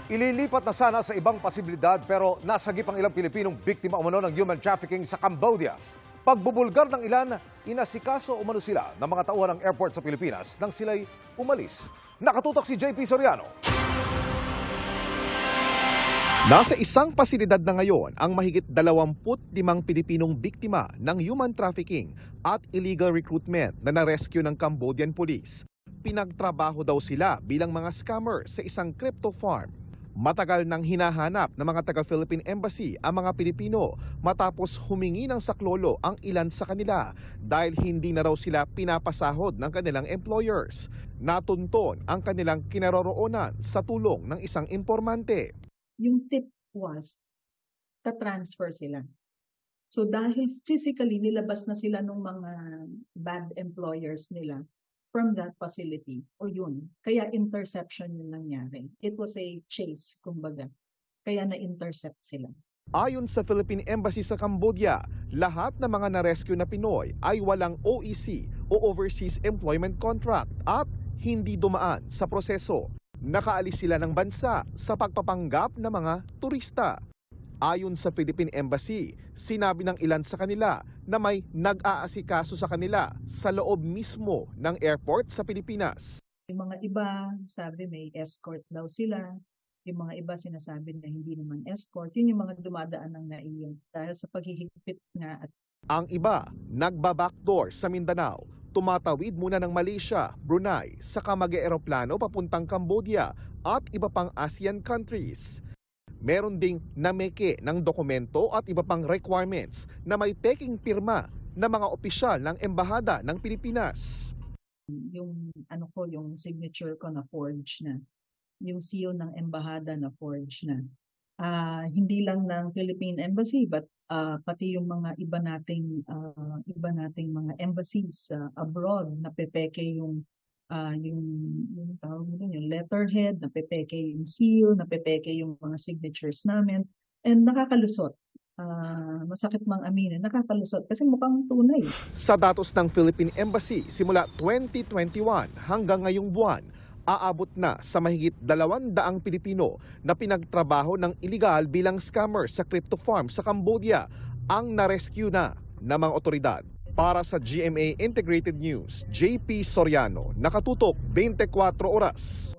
Ililipat na sana sa ibang posibilidad pero nasagip ang ilang Pilipinong biktima umano ng human trafficking sa Cambodia. Pagbubulgar ng ilan, inasikaso umano sila ng mga tauhan ng airport sa Pilipinas nang sila'y umalis. Nakatutok si JP Soriano. Nasa isang pasilidad na ngayon ang mahigit 25 Pilipinong biktima ng human trafficking at illegal recruitment na na-rescue ng Cambodian police. Pinagtrabaho daw sila bilang mga scammer sa isang crypto farm. Matagal nang hinahanap ng mga taga-Philippine Embassy ang mga Pilipino matapos humingi ng saklolo ang ilan sa kanila dahil hindi na raw sila pinapasahod ng kanilang employers. Natunton ang kanilang kinaroroonan sa tulong ng isang impormante. Yung tip was, ta-transfer sila. So dahil physically nilabas na sila ng mga bad employers nila from that facility, o yun, kaya interception yung nangyari. It was a chase, kumbaga. Kaya na-intercept sila. Ayon sa Philippine Embassy sa Cambodia, lahat ng mga na-rescue na Pinoy ay walang OEC o Overseas Employment Contract at hindi dumaan sa proseso. Nakaalis sila ng bansa sa pagpapanggap ng mga turista. Ayon sa Philippine Embassy, sinabi ng ilan sa kanila na may nag-aasikaso sa kanila sa loob mismo ng airport sa Pilipinas. Yung mga iba, sabi may escort daw sila. Yung mga iba sinasabi na hindi naman escort. Yun yung mga dumadaan ng naiyon dahil sa paghihigpit nga. Ang iba, nagba-backdoor sa Mindanao. Tumatawid muna ng Malaysia, Brunei, saka mag-eroplano papuntang Cambodia at iba pang ASEAN countries. Meron ding nameke ng dokumento at iba pang requirements na may peking pirma ng mga opisyal ng Embahada ng Pilipinas. Yung yung signature ko na forge na. Yung seal ng Embahada na forge na. Hindi lang ng Philippine Embassy but pati yung mga iba nating mga embassies abroad na pepeke yung tawag mo dun, yung letterhead, napepeke yung seal, napepeke yung mga signatures namin, and nakakalusot. Masakit mang aminin, nakakalusot kasi mukhang tunay. Sa datos ng Philippine Embassy, simula 2021 hanggang ngayong buwan, aabot na sa mahigit 200 Pilipino na pinagtrabaho ng iligal bilang scammer sa crypto farm sa Cambodia ang na-rescue na ng mga otoridad. Para sa GMA Integrated News, JP Soriano, nakatutok 24 oras.